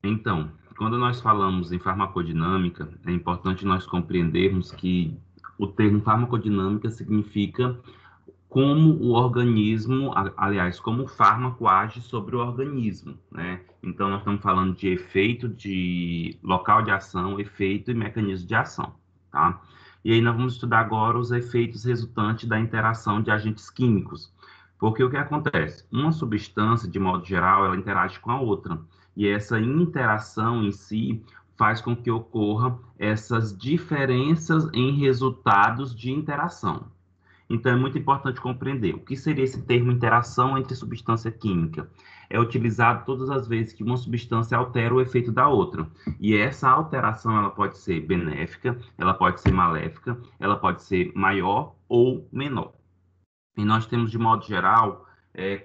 Então, quando nós falamos em farmacodinâmica, é importante nós compreendermos que o termo farmacodinâmica significa como o organismo, aliás, como o fármaco age sobre o organismo, né? Então, nós estamos falando de efeito, de local de ação, efeito e mecanismo de ação, tá? E aí nós vamos estudar agora os efeitos resultantes da interação de agentes químicos. Porque o que acontece? Uma substância, de modo geral, ela interage com a outra. E essa interação em si faz com que ocorra essas diferenças em resultados de interação. Então, é muito importante compreender o que seria esse termo interação entre substância química. É utilizado todas as vezes que uma substância altera o efeito da outra. E essa alteração ela pode ser benéfica, ela pode ser maléfica, ela pode ser maior ou menor. E nós temos, de modo geral,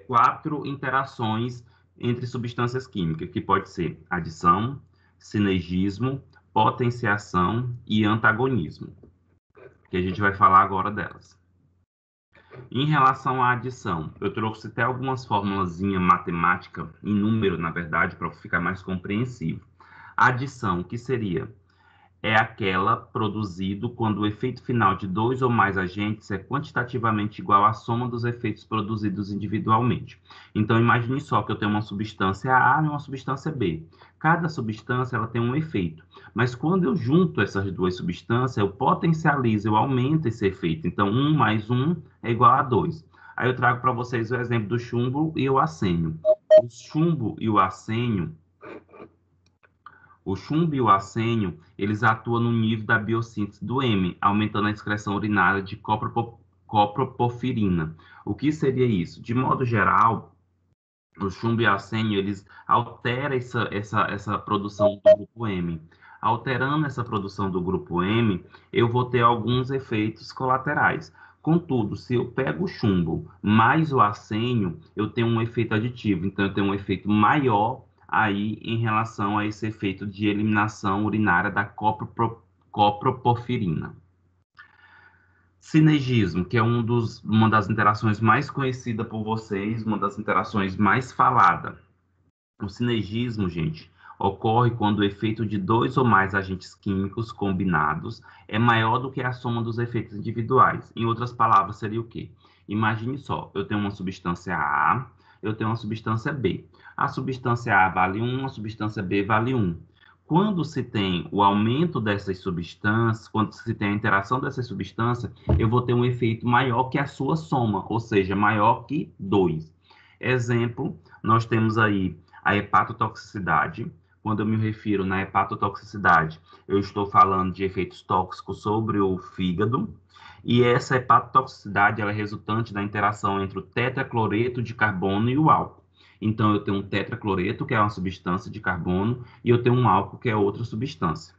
quatro interações entre substâncias químicas, que pode ser adição, sinergismo, potenciação e antagonismo, que a gente vai falar agora delas. Em relação à adição, eu trouxe até algumas formulazinhas matemáticas, em número, na verdade, para ficar mais compreensível. A adição, que seria? É aquela produzido quando o efeito final de dois ou mais agentes é quantitativamente igual à soma dos efeitos produzidos individualmente. Então, imagine só que eu tenho uma substância A e uma substância B. Cada substância ela tem um efeito, mas quando eu junto essas duas substâncias, eu potencializo, eu aumento esse efeito. Então, 1 mais 1 é igual a 2. Aí eu trago para vocês o exemplo do chumbo e o arsênio. O chumbo e o arsênio e o arsênio, eles atuam no nível da biossíntese do M, aumentando a excreção urinária de coproporfirina. O que seria isso? De modo geral, o chumbo e o arsênio, eles alteram essa produção do grupo M. Alterando essa produção do grupo M, eu vou ter alguns efeitos colaterais. Contudo, se eu pego o chumbo mais o arsênio, eu tenho um efeito aditivo. Então, eu tenho um efeito maior aí em relação a esse efeito de eliminação urinária da coproporfirina. Sinergismo, que é uma das interações mais conhecidas por vocês, uma das interações mais faladas. O sinergismo, gente, ocorre quando o efeito de dois ou mais agentes químicos combinados é maior do que a soma dos efeitos individuais. Em outras palavras, seria o quê? Imagine só, eu tenho uma substância A, eu tenho uma substância B. A substância A vale 1, a substância B vale 1. Quando se tem o aumento dessas substâncias, quando se tem a interação dessas substâncias, eu vou ter um efeito maior que a sua soma, ou seja, maior que 2. Exemplo, nós temos aí a hepatotoxicidade. Quando eu me refiro na hepatotoxicidade, eu estou falando de efeitos tóxicos sobre o fígado, e essa hepatotoxicidade ela é resultante da interação entre o tetracloreto de carbono e o álcool. Então, eu tenho um tetracloreto, que é uma substância de carbono, e eu tenho um álcool, que é outra substância.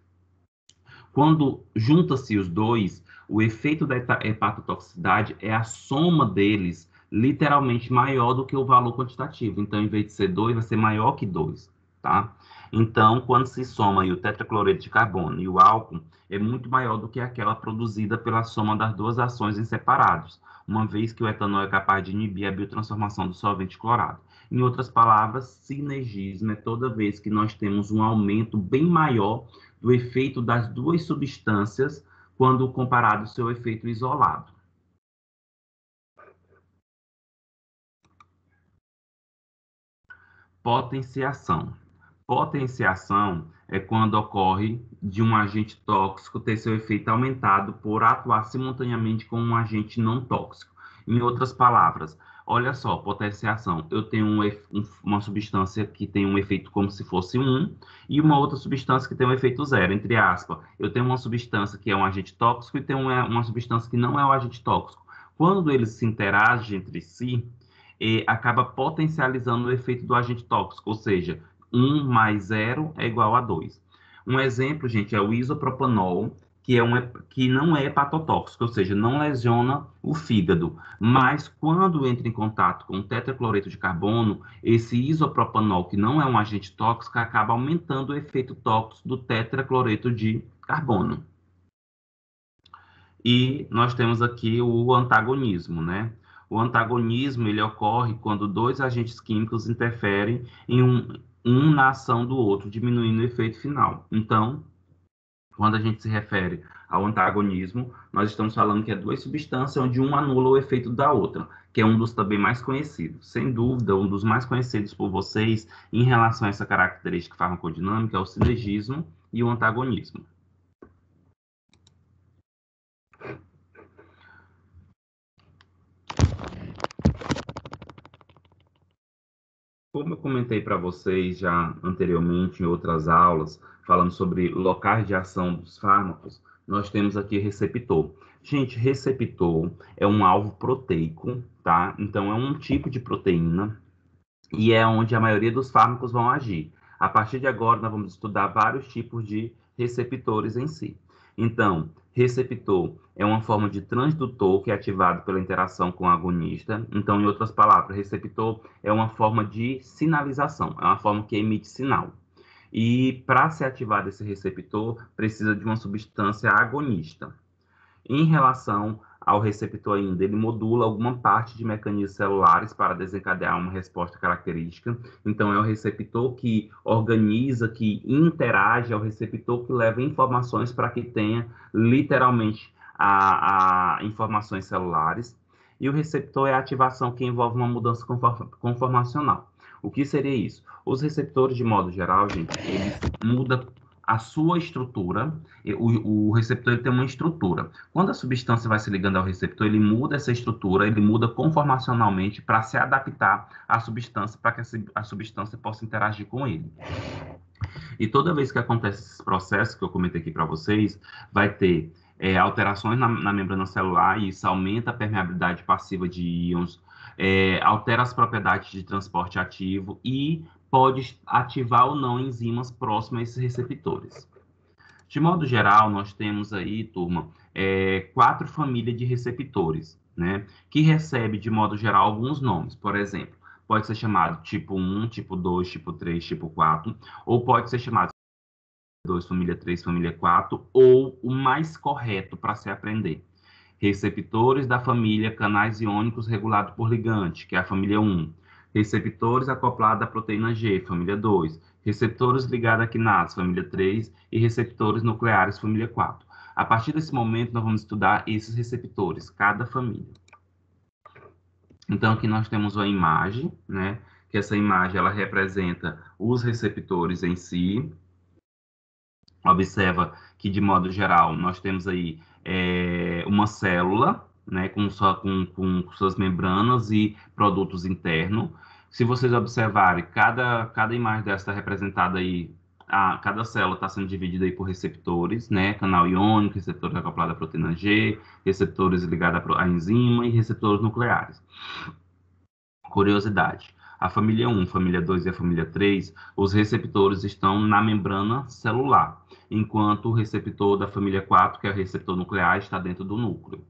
Quando junta-se os dois, o efeito da hepatotoxicidade é a soma deles literalmente maior do que o valor quantitativo. Então, em vez de ser 2, vai ser maior que 2, tá? Então, quando se soma aí o tetracloreto de carbono e o álcool, é muito maior do que aquela produzida pela soma das duas ações em separados, uma vez que o etanol é capaz de inibir a biotransformação do solvente clorado. Em outras palavras, sinergismo é toda vez que nós temos um aumento bem maior do efeito das duas substâncias quando comparado ao seu efeito isolado. Potenciação. Potenciação é quando ocorre de um agente tóxico ter seu efeito aumentado por atuar simultaneamente com um agente não tóxico. Em outras palavras, olha só, potenciação. Eu tenho uma substância que tem um efeito como se fosse 1 e uma outra substância que tem um efeito 0, entre aspas. Eu tenho uma substância que é um agente tóxico e tenho uma substância que não é um agente tóxico. Quando eles se interagem entre si, acaba potencializando o efeito do agente tóxico, ou seja, 1 mais 0 é igual a 2. Um exemplo, gente, é o isopropanol, que não é hepatotóxico, ou seja, não lesiona o fígado, mas quando entra em contato com o tetracloreto de carbono, esse isopropanol, que não é um agente tóxico, acaba aumentando o efeito tóxico do tetracloreto de carbono. E nós temos aqui o antagonismo, né? O antagonismo ele ocorre quando dois agentes químicos interferem um na ação do outro, diminuindo o efeito final. Então, quando a gente se refere ao antagonismo, nós estamos falando que é duas substâncias onde uma anula o efeito da outra, que é um dos também mais conhecidos. Sem dúvida, um dos mais conhecidos por vocês em relação a essa característica farmacodinâmica é o sinergismo e o antagonismo. Como eu comentei para vocês já anteriormente em outras aulas, falando sobre locais de ação dos fármacos, nós temos aqui receptor. Gente, receptor é um alvo proteico, tá? Então, é um tipo de proteína e é onde a maioria dos fármacos vão agir. A partir de agora, nós vamos estudar vários tipos de receptores em si. Então, receptor é uma forma de transdutor que é ativado pela interação com o agonista. Então, em outras palavras, receptor é uma forma de sinalização, é uma forma que emite sinal. E para ser ativado esse receptor, precisa de uma substância agonista. Em relação ao receptor ainda, ele modula alguma parte de mecanismos celulares para desencadear uma resposta característica. Então, é o receptor que organiza, que interage, é o receptor que leva informações para que tenha, literalmente, a informações celulares. E o receptor é a ativação que envolve uma mudança conformacional. O que seria isso? Os receptores, de modo geral, gente, eles mudam a sua estrutura. O receptor ele tem uma estrutura. Quando a substância vai se ligando ao receptor, ele muda essa estrutura, ele muda conformacionalmente para se adaptar à substância, para que a substância possa interagir com ele. E toda vez que acontece esse processo que eu comentei aqui para vocês, vai ter alterações na membrana celular, e isso aumenta a permeabilidade passiva de íons, altera as propriedades de transporte ativo e pode ativar ou não enzimas próximas a esses receptores. De modo geral, nós temos aí, turma, 4 famílias de receptores, né? Que recebe, de modo geral, alguns nomes. Por exemplo, pode ser chamado tipo 1, tipo 2, tipo 3, tipo 4, ou pode ser chamado 2, família 3, família 4, ou o mais correto para se aprender. Receptores da família canais iônicos regulados por ligante, que é a família 1. Receptores acoplados à proteína G, família 2. Receptores ligados a quinase, família 3. E receptores nucleares, família 4. A partir desse momento, nós vamos estudar esses receptores, cada família. Então, aqui nós temos uma imagem, né? Que essa imagem, ela representa os receptores em si. Observa que, de modo geral, nós temos aí uma célula, né, com suas membranas e produtos internos. Se vocês observarem, cada imagem dessa está representada aí, cada célula está sendo dividida aí por receptores, né, canal iônico, receptores acoplados à proteína G, receptores ligados à enzima e receptores nucleares. Curiosidade. A família 1, família 2 e a família 3, os receptores estão na membrana celular, enquanto o receptor da família 4, que é o receptor nuclear, está dentro do núcleo.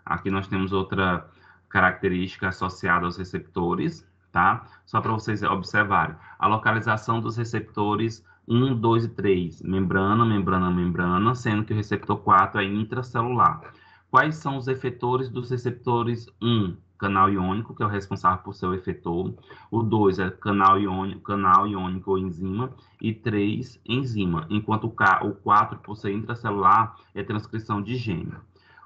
Aqui nós temos outra característica associada aos receptores, tá? Só para vocês observarem. A localização dos receptores 1, 2 e 3, membrana, membrana, membrana, sendo que o receptor 4 é intracelular. Quais são os efetores dos receptores 1? Canal iônico, que é o responsável por seu efetor. O 2 é canal iônico ou enzima. E 3, enzima. Enquanto o 4, por ser intracelular, é transcrição de gene.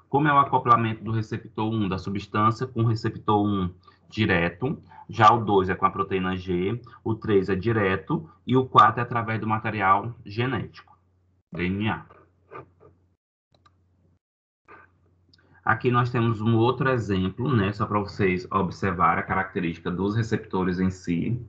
Como é o acoplamento do receptor 1 da substância com o receptor 1 direto, já o 2 é com a proteína G, o 3 é direto e o 4 é através do material genético, DNA. Aqui nós temos um outro exemplo, né, só para vocês observarem a característica dos receptores em si.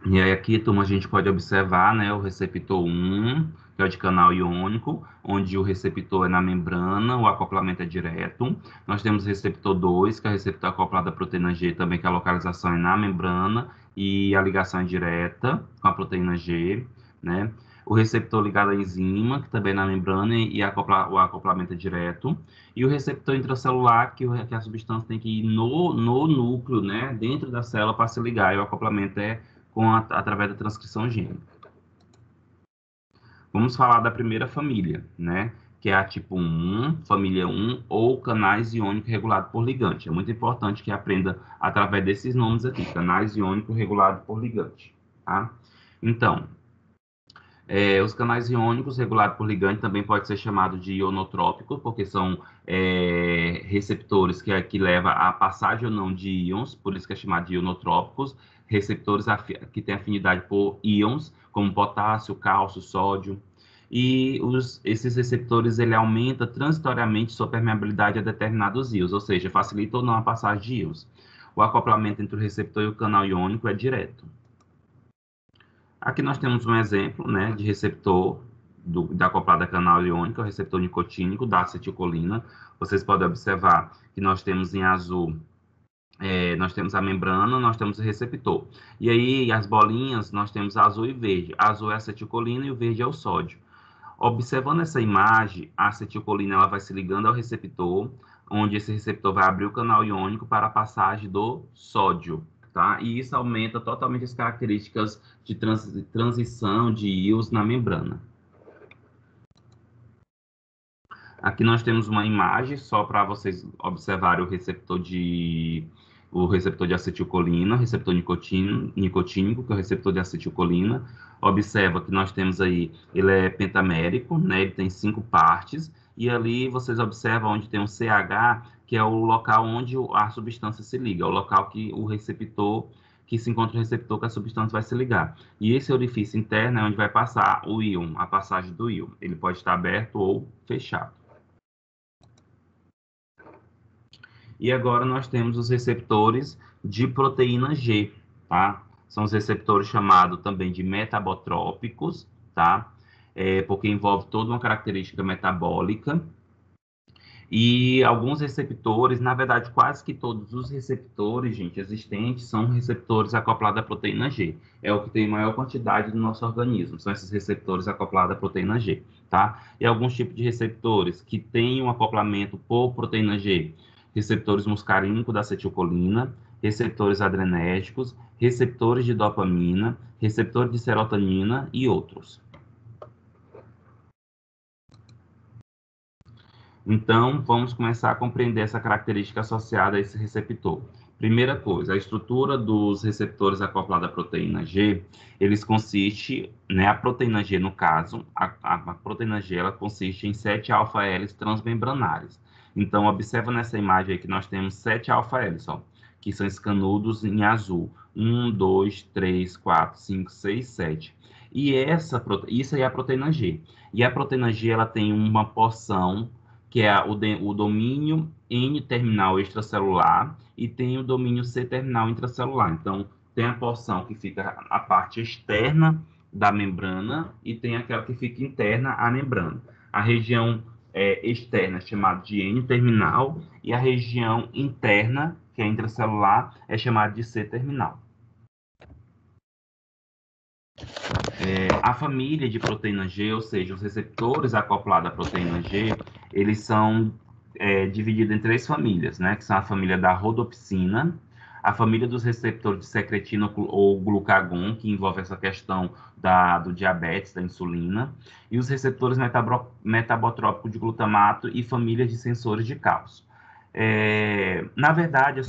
E aí aqui, turma, a gente pode observar, né, o receptor 1, que é o de canal iônico, onde o receptor é na membrana, o acoplamento é direto. Nós temos o receptor 2, que é o receptor acoplado à proteína G, também que a localização é na membrana e a ligação é direta com a proteína G, né? O receptor ligado à enzima, que também é na membrana e o acoplamento é direto. E o receptor intracelular, que a substância tem que ir no núcleo, né, dentro da célula para se ligar, e o acoplamento é através da transcrição gênica. Vamos falar da primeira família, né, que é a tipo 1, família 1, ou canais iônicos regulados por ligante. É muito importante que aprenda através desses nomes aqui, canais iônicos regulados por ligante, tá? Então, os canais iônicos regulados por ligante também pode ser chamado de ionotrópicos, porque são receptores que levam a passagem ou não de íons, por isso que é chamado de ionotrópicos, receptores que têm afinidade por íons, como potássio, cálcio, sódio, e esses receptores ele aumenta transitoriamente sua permeabilidade a determinados íons, ou seja, facilita ou não a passagem de íons. O acoplamento entre o receptor e o canal iônico é direto. Aqui nós temos um exemplo, né, de receptor da acoplada canal iônico, o receptor nicotínico da acetilcolina. Vocês podem observar que nós temos em azul, nós temos a membrana, nós temos o receptor. E aí, as bolinhas, nós temos azul e verde. Azul é a acetilcolina e o verde é o sódio. Observando essa imagem, a acetilcolina ela vai se ligando ao receptor, onde esse receptor vai abrir o canal iônico para a passagem do sódio. Tá? E isso aumenta totalmente as características de transição de íons na membrana. Aqui nós temos uma imagem só para vocês observarem o receptor de acetilcolina, receptor nicotínico, que é o receptor de acetilcolina. Observa que nós temos aí, ele é pentamérico, né? Ele tem 5 partes, e ali vocês observam onde tem um CH, que é o local onde a substância se liga, o local que se encontra o receptor que a substância vai se ligar. E esse orifício interno é onde vai passar o íon, a passagem do íon. Ele pode estar aberto ou fechado. E agora nós temos os receptores de proteína G, tá? São os receptores chamados também de metabotrópicos, tá? Porque envolve toda uma característica metabólica. E alguns receptores, na verdade, quase que todos os receptores, gente, existentes, são receptores acoplados à proteína G. É o que tem maior quantidade no nosso organismo, são esses receptores acoplados à proteína G, tá? E alguns tipos de receptores que têm um acoplamento por proteína G, receptores muscarínicos da acetilcolina, receptores adrenérgicos, receptores de dopamina, receptores de serotonina e outros. Então, vamos começar a compreender essa característica associada a esse receptor. Primeira coisa, a estrutura dos receptores acoplados à proteína G, eles consistem, né, a proteína G, no caso, a proteína G, ela consiste em 7 alfa-hélices transmembranares. Então, observa nessa imagem aí que nós temos 7 alfa-hélices, ó, que são escanudos em azul. 1, 2, 3, 4, 5, 6, 7. E isso aí é a proteína G. E a proteína G, ela tem uma porção que é o domínio N-terminal extracelular e tem o domínio C-terminal intracelular. Então, tem a porção que fica a parte externa da membrana e tem aquela que fica interna à membrana. A região externa é chamada de N-terminal e a região interna, que é intracelular, é chamada de C-terminal. A família de proteína G, ou seja, os receptores acoplados à proteína G, eles são divididos em 3 famílias, né? Que são a família da rodopsina, a família dos receptores de secretina ou glucagon, que envolve essa questão do diabetes, da insulina, e os receptores metabotrópicos de glutamato e famílias de sensores de cálcio. Na verdade,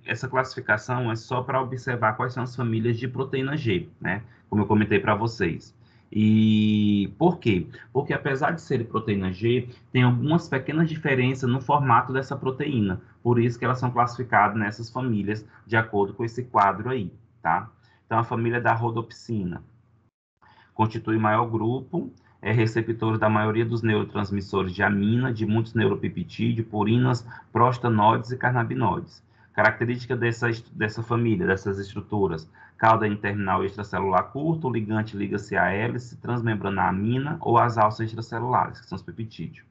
essa classificação é só para observar quais são as famílias de proteína G, né? Como eu comentei para vocês. E por quê? Porque apesar de ser proteína G, tem algumas pequenas diferenças no formato dessa proteína. Por isso que elas são classificadas nessas famílias, de acordo com esse quadro aí, tá? Então, a família da rodopsina constitui o maior grupo, receptores da maioria dos neurotransmissores de amina, de muitos neuropeptídeos, purinas, prostanóides e cannabinoides. Característica dessa família, dessas estruturas: cauda N-terminal extracelular curto, o ligante liga-se à hélice transmembrana amina ou às alças extracelulares, que são os peptídeos.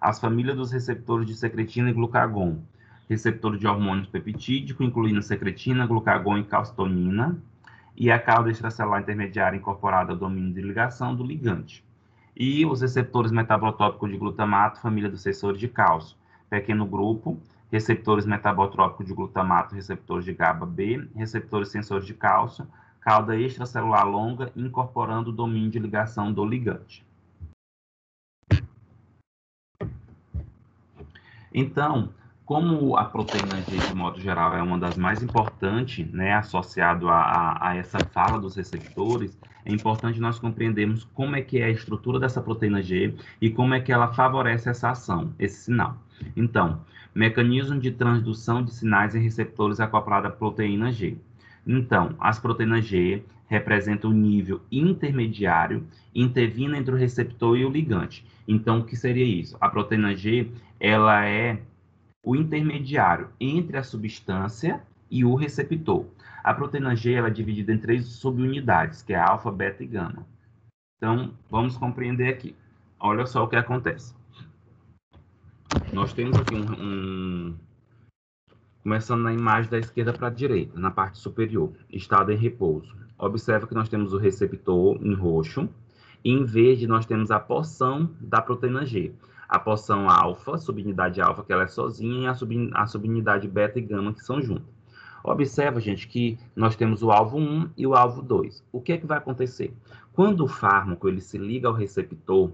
As famílias dos receptores de secretina e glucagon: receptor de hormônios peptídicos, incluindo secretina, glucagon e calcitonina, e a cauda extracelular intermediária incorporada ao domínio de ligação do ligante. E os receptores metabotrópicos de glutamato, família dos sensores de cálcio, pequeno grupo, receptores metabotrópicos de glutamato, receptores de GABA-B, receptores sensores de cálcio, cauda extracelular longa, incorporando o domínio de ligação do ligante. Então, como a proteína G, de modo geral, é uma das mais importantes, né, associado a essa fala dos receptores, é importante nós compreendermos como é que é a estrutura dessa proteína G e como é que ela favorece essa ação, esse sinal. Então, mecanismo de transdução de sinais em receptores acoplado à proteína G. Então, as proteínas G representam o nível intermediário intervindo entre o receptor e o ligante. Então, o que seria isso? A proteína G, ela é o intermediário entre a substância e o receptor. A proteína G ela é dividida em 3 subunidades, que é alfa, beta e gama. Então, vamos compreender aqui. Olha só o que acontece. Nós temos aqui começando na imagem da esquerda para a direita, na parte superior, estado em repouso. Observa que nós temos o receptor em roxo, e em verde nós temos a porção da proteína G. A porção alfa, subunidade alfa, que ela é sozinha, e a subunidade beta e gama, que são juntas. Observa, gente, que nós temos o alvo 1 e o alvo 2. O que é que vai acontecer? Quando o fármaco ele se liga ao receptor,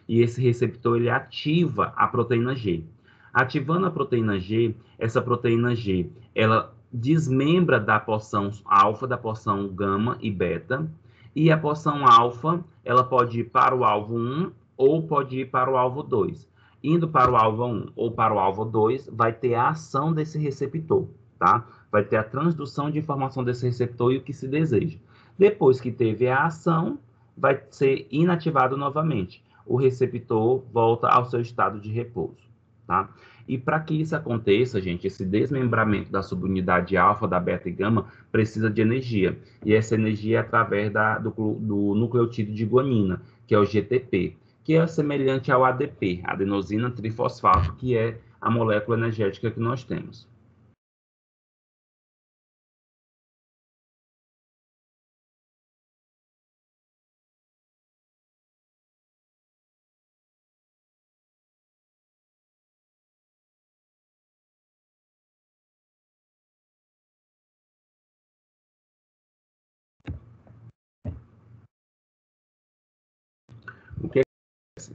e esse receptor ele ativa a proteína G. Ativando a proteína G, essa proteína G, ela desmembra da porção alfa, da porção gama e beta, e a porção alfa, ela pode ir para o alvo 1 ou pode ir para o alvo 2. Indo para o alvo 1 ou para o alvo 2, vai ter a ação desse receptor, tá? Vai ter a transdução de informação desse receptor e o que se deseja. Depois que teve a ação, vai ser inativado novamente. O receptor volta ao seu estado de repouso, tá? E para que isso aconteça, gente, esse desmembramento da subunidade alfa, da beta e gama, precisa de energia. E essa energia é através do nucleotídeo de guanina, que é o GTP, que é semelhante ao ADP, adenosina trifosfato, que é a molécula energética que nós temos. O que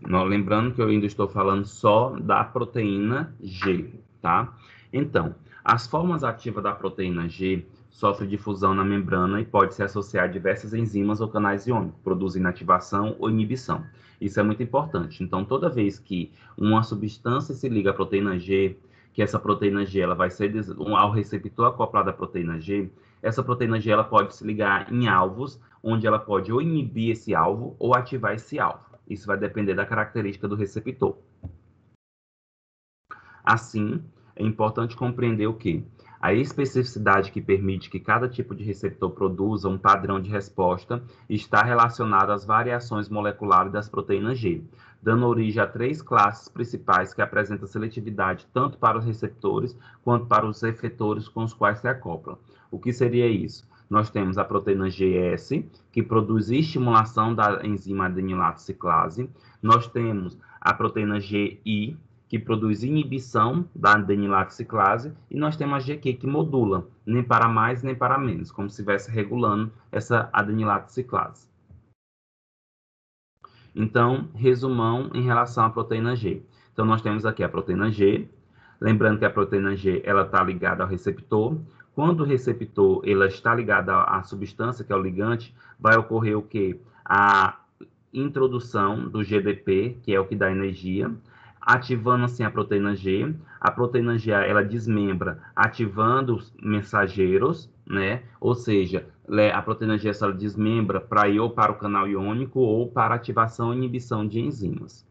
Lembrando que eu ainda estou falando só da proteína G, tá? Então, as formas ativas da proteína G sofrem difusão na membrana e pode se associar a diversas enzimas ou canais iônicos, produzindo ativação ou inibição. Isso é muito importante. Então, toda vez que uma substância se liga à proteína G, que essa proteína G ela vai ser ao receptor acoplado à proteína G, essa proteína G ela pode se ligar em alvos, onde ela pode ou inibir esse alvo ou ativar esse alvo. Isso vai depender da característica do receptor. Assim, é importante compreender o que? A especificidade que permite que cada tipo de receptor produza um padrão de resposta está relacionada às variações moleculares das proteínas G, dando origem a 3 classes principais que apresentam seletividade tanto para os receptores quanto para os efetores com os quais se acoplam. O que seria isso? Nós temos a proteína GS, que produz estimulação da enzima adenilato ciclase. Nós temos a proteína GI, que produz inibição da adenilato ciclase, e nós temos a GQ, que modula, nem para mais nem para menos, como se estivesse regulando essa adenilato ciclase. Então, resumão em relação à proteína G. Então, nós temos aqui a proteína G, lembrando que a proteína G ela está ligada ao receptor. Quando o receptor ela está ligado à substância, que é o ligante, vai ocorrer o quê? A introdução do GDP, que é o que dá energia, ativando assim a proteína G. A proteína G ela desmembra, ativando os mensageiros, né? Ou seja, a proteína G ela desmembra para ir ou para o canal iônico ou para ativação e inibição de enzimas.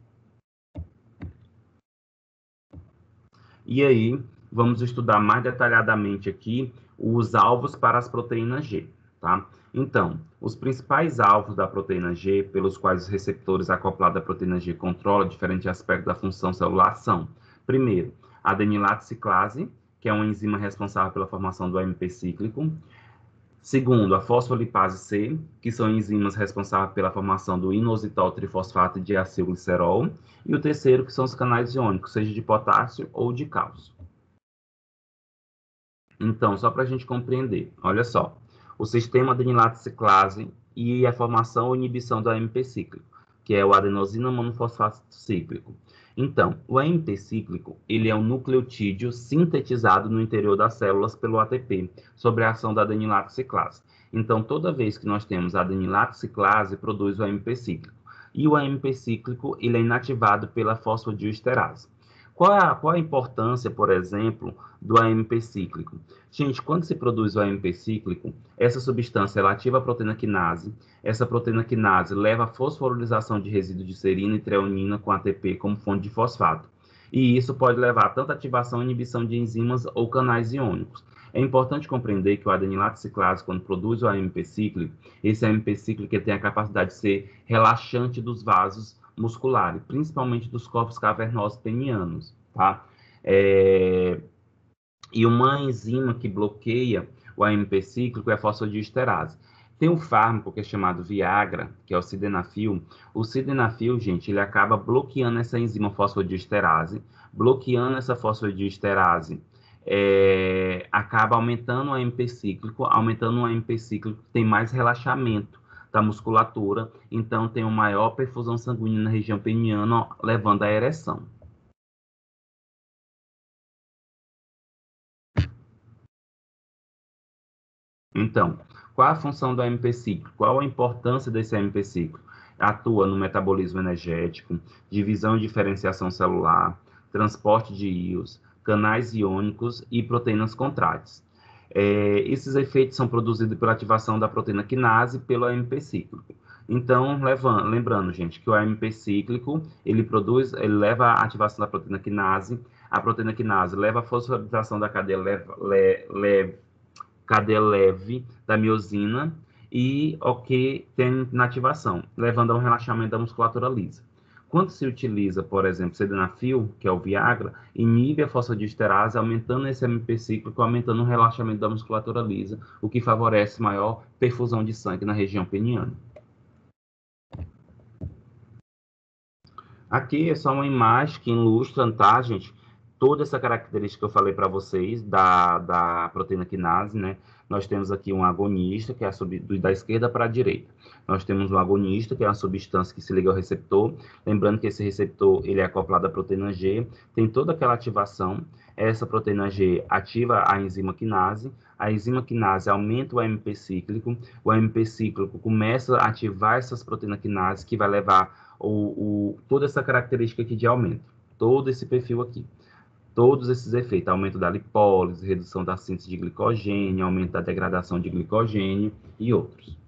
E aí, vamos estudar mais detalhadamente aqui os alvos para as proteínas G, tá? Então, os principais alvos da proteína G, pelos quais os receptores acoplados à proteína G controlam diferentes aspectos da função celular são, primeiro, a adenilato ciclase, que é uma enzima responsável pela formação do AMP cíclico. Segundo, a fosfolipase C, que são enzimas responsáveis pela formação do inositol trifosfato e diacilglicerol. E o terceiro, que são os canais iônicos, seja de potássio ou de cálcio. Então, só para a gente compreender, olha só, o sistema adenilato ciclase e a formação ou inibição do AMP cíclico, que é o adenosina monofosfato cíclico. Então, o AMP cíclico, ele é um nucleotídeo sintetizado no interior das células pelo ATP, sob a ação da adenilato ciclase. Então, toda vez que nós temos a adenilato ciclase, produz o AMP cíclico. E o AMP cíclico, ele é inativado pela fosfodiesterase. Qual a importância, por exemplo, do AMP cíclico? Gente, quando se produz o AMP cíclico, essa substância ela ativa a proteína quinase, essa proteína quinase leva a fosforilação de resíduos de serina e treonina com ATP como fonte de fosfato. E isso pode levar tanto a ativação e inibição de enzimas ou canais iônicos. É importante compreender que o adenilato ciclase, quando produz o AMP cíclico, esse AMP cíclico tem a capacidade de ser relaxante dos vasos musculares, principalmente dos corpos cavernosos penianos, tá? E uma enzima que bloqueia o AMP cíclico é a fosfodiesterase. Tem um fármaco que é chamado Viagra, que é o sildenafil. O sildenafil, gente, ele acaba bloqueando essa enzima fosfodiesterase. Bloqueando essa fosfodiesterase, acaba aumentando o AMP cíclico. Aumentando o AMP cíclico, tem mais relaxamento da musculatura. Então, tem uma maior perfusão sanguínea na região peniana, levando à ereção. Então, qual a função do AMP cíclico? Qual a importância desse AMP cíclico? Atua no metabolismo energético, divisão e diferenciação celular, transporte de íons, canais iônicos e proteínas contráteis. Esses efeitos são produzidos pela ativação da proteína quinase pelo AMP cíclico. Então, lembrando, gente, que o AMP cíclico, ele leva à ativação da proteína quinase, a proteína quinase leva à fosforilação da cadeia leve da miosina e o que tem na ativação, levando a um relaxamento da musculatura lisa. Quando se utiliza, por exemplo, sildenafil, que é o Viagra, inibe a fosfodiesterase, aumentando esse AMP cíclico, aumentando o relaxamento da musculatura lisa, o que favorece maior perfusão de sangue na região peniana. Aqui é só uma imagem que ilustra, tá, gente? Toda essa característica que eu falei para vocês da proteína quinase, né? Nós temos aqui um agonista, que é da esquerda para a direita. Nós temos um agonista, que é uma substância que se liga ao receptor. Lembrando que esse receptor ele é acoplado à proteína G, tem toda aquela ativação. Essa proteína G ativa a enzima quinase. A enzima quinase aumenta o AMP cíclico. O AMP cíclico começa a ativar essas proteínas quinase, que vai levar toda essa característica aqui de aumento, todo esse perfil aqui, todos esses efeitos, aumento da lipólise, redução da síntese de glicogênio, aumento da degradação de glicogênio e outros.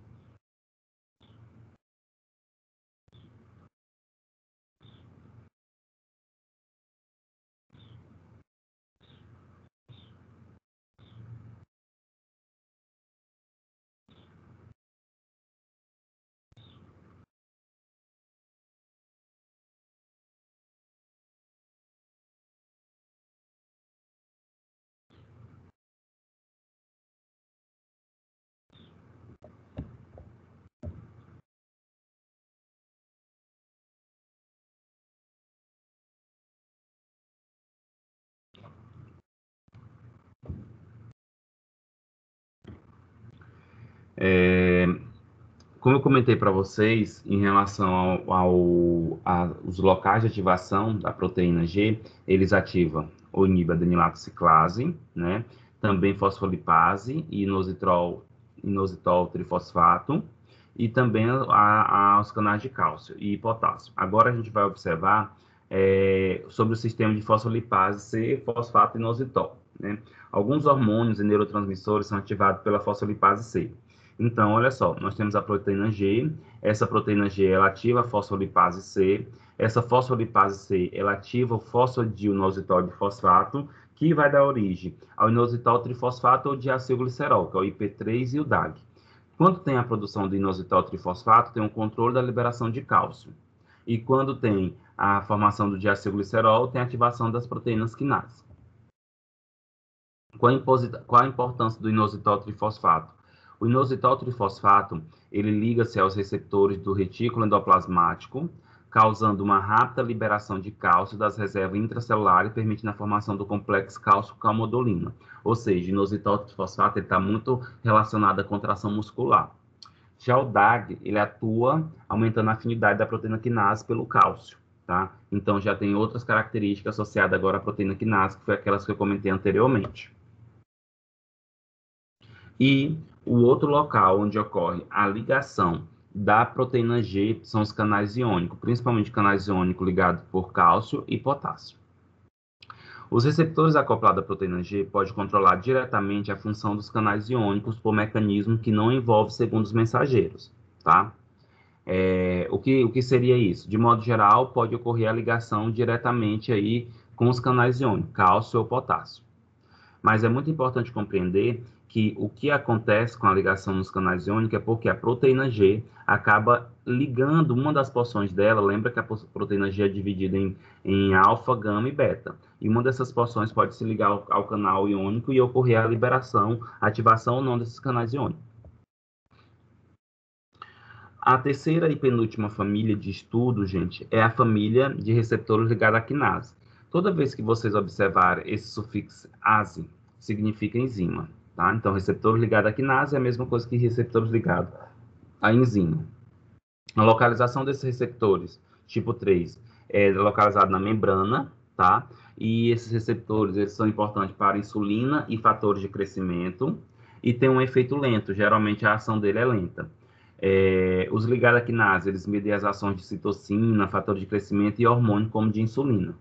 Como eu comentei para vocês, em relação aos locais de ativação da proteína G, eles ativam o inibidor adenilato ciclase, né? Também fosfolipase e inositol trifosfato, e também os canais de cálcio e potássio. Agora a gente vai observar sobre o sistema de fosfolipase C, fosfato e inositol, né? Alguns hormônios e neurotransmissores são ativados pela fosfolipase C. Então, olha só, nós temos a proteína G, essa proteína G ela ativa a fosfolipase C, essa fosfolipase C ela ativa o fosfodienositol de fosfato, que vai dar origem ao inositol trifosfato ou diacilglicerol, que é o IP3 e o DAG. Quando tem a produção de inositol trifosfato, tem um controle da liberação de cálcio. E quando tem a formação do diacilglicerol, tem a ativação das proteínas quinase. Qual a importância do inositol trifosfato? O inositol trifosfato, ele liga-se aos receptores do retículo endoplasmático, causando uma rápida liberação de cálcio das reservas intracelulares, permitindo a formação do complexo cálcio-calmodulina. Ou seja, o inositol trifosfato está muito relacionado à contração muscular. Já o DAG, ele atua aumentando a afinidade da proteína quinase pelo cálcio, tá? Então, já tem outras características associadas agora à proteína quinase, que foi aquelas que eu comentei anteriormente. E o outro local onde ocorre a ligação da proteína G são os canais iônicos, principalmente canais iônicos ligados por cálcio e potássio. Os receptores acoplados à proteína G podem controlar diretamente a função dos canais iônicos por mecanismo que não envolve segundos mensageiros, tá? O que seria isso? De modo geral, pode ocorrer a ligação diretamente aí com os canais iônicos, cálcio ou potássio. Mas é muito importante compreender que o que acontece com a ligação nos canais iônicos é porque a proteína G acaba ligando uma das porções dela, lembra que a proteína G é dividida em alfa, gama e beta, e uma dessas porções pode se ligar ao canal iônico e ocorrer a liberação, ativação ou não desses canais iônicos. A terceira e penúltima família de estudo, gente, é a família de receptores ligados à quinase. Toda vez que vocês observarem esse sufixo ase, significa enzima, tá? Então, receptor ligado à quinase é a mesma coisa que receptores ligados à enzima. A localização desses receptores, tipo 3, é localizado na membrana, tá? E esses receptores, eles são importantes para insulina e fatores de crescimento, e tem um efeito lento, geralmente a ação dele é lenta. Os ligados à quinase, eles medem as ações de citocina, fatores de crescimento e hormônio, como de insulina.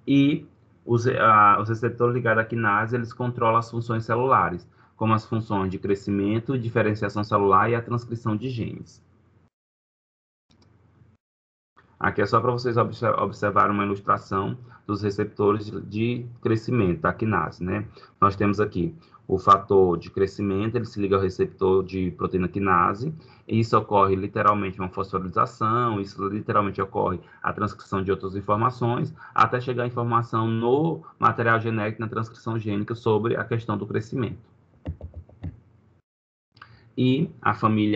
E os receptores ligados à quinase, eles controlam as funções celulares, como as funções de crescimento, diferenciação celular e a transcrição de genes. Aqui é só para vocês observarem uma ilustração dos receptores de crescimento, da quinase, né? Nós temos aqui o fator de crescimento, ele se liga ao receptor de proteína quinase, e isso ocorre literalmente uma fosforilação, isso literalmente ocorre a transcrição de outras informações, até chegar a informação no material genético, na transcrição gênica, sobre a questão do crescimento. E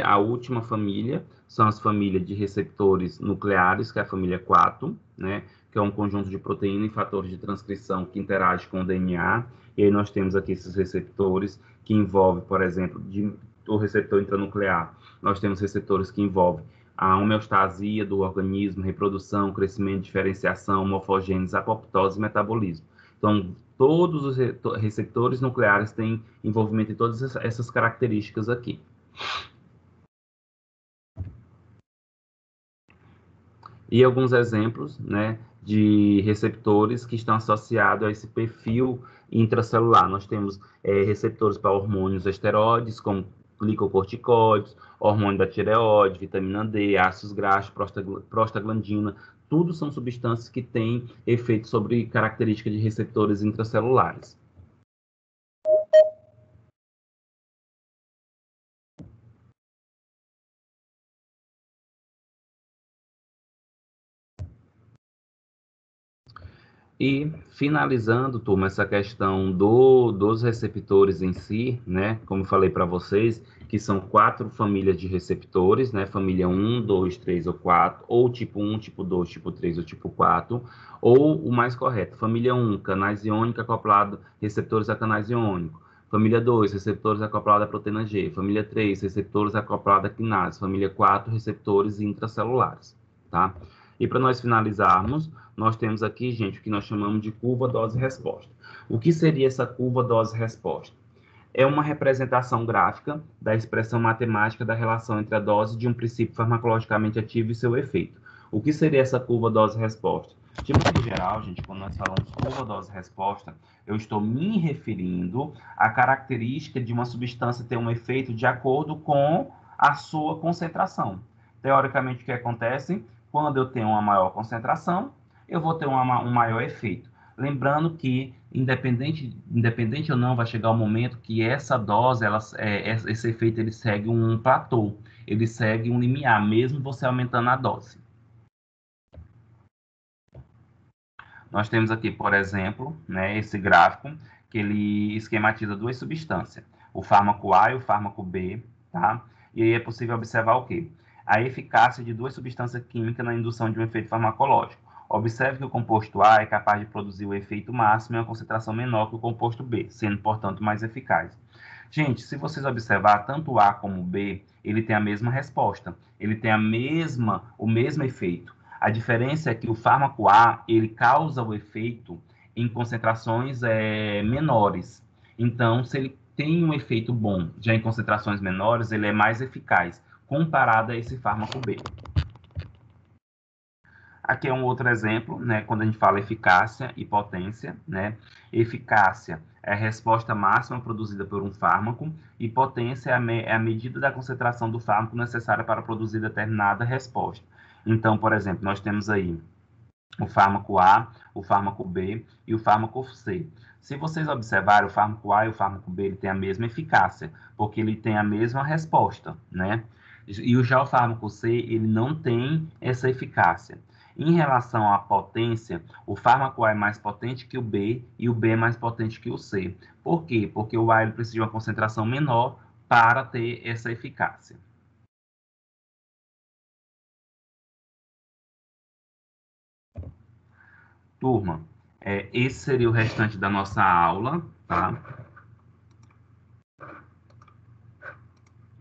a última família, são as famílias de receptores nucleares, que é a família 4, né, que é um conjunto de proteína e fatores de transcrição que interagem com o DNA. E aí nós temos aqui esses receptores que envolvem, por exemplo, o receptor intranuclear. Nós temos receptores que envolvem a homeostasia do organismo, reprodução, crescimento, diferenciação, morfogênese, apoptose e metabolismo. Então, todos os receptores nucleares têm envolvimento em todas essas características aqui. E alguns exemplos, né, de receptores que estão associados a esse perfil intracelular. Nós temos receptores para hormônios esteroides, como glicocorticoides, hormônio da tireoide, vitamina D, ácidos graxos, prostaglandina. Tudo são substâncias que têm efeito sobre características de receptores intracelulares. E finalizando, turma, essa questão dos receptores em si, né? Como eu falei para vocês, que são 4 famílias de receptores, né? Família 1, 2, 3 ou 4, ou tipo 1, tipo 2, tipo 3 ou tipo 4, ou o mais correto, família 1, canais iônicos acoplados, receptores a canais iônicos. Família 2, receptores acoplados à proteína G. Família 3, receptores acoplados à quinase. Família 4, receptores intracelulares, tá? E para nós finalizarmos, nós temos aqui, gente, o que nós chamamos de curva dose-resposta. O que seria essa curva dose-resposta? É uma representação gráfica da expressão matemática da relação entre a dose de um princípio farmacologicamente ativo e seu efeito. O que seria essa curva dose-resposta? De modo geral, gente, quando nós falamos curva dose-resposta, eu estou me referindo à característica de uma substância ter um efeito de acordo com a sua concentração. Teoricamente, o que acontece? Quando eu tenho uma maior concentração, eu vou ter um maior efeito. Lembrando que, independente ou não, vai chegar o momento que essa dose, esse efeito, ele segue um platô, ele segue um limiar, mesmo você aumentando a dose. Nós temos aqui, por exemplo, né, esse gráfico, que ele esquematiza duas substâncias, o fármaco A e o fármaco B, tá? E aí é possível observar o quê? A eficácia de duas substâncias químicas na indução de um efeito farmacológico. Observe que o composto A é capaz de produzir o efeito máximo em uma concentração menor que o composto B, sendo, portanto, mais eficaz. Gente, se vocês observar, tanto A como B, ele tem a mesma resposta, ele tem o mesmo efeito. A diferença é que o fármaco A, ele causa o efeito em concentrações menores. Então, se ele tem um efeito bom já em concentrações menores, ele é mais eficaz, comparado a esse fármaco B. Aqui é um outro exemplo, né, quando a gente fala eficácia e potência, né? Eficácia é a resposta máxima produzida por um fármaco e potência é a medida da concentração do fármaco necessária para produzir determinada resposta. Então, por exemplo, nós temos aí o fármaco A, o fármaco B e o fármaco C. Se vocês observarem, o fármaco A e o fármaco B ele tem a mesma eficácia, porque ele tem a mesma resposta, né? E já o fármaco C, ele não tem essa eficácia. Em relação à potência, o fármaco A é mais potente que o B e o B é mais potente que o C. Por quê? Porque o A ele precisa de uma concentração menor para ter essa eficácia. Turma, esse seria o restante da nossa aula, tá?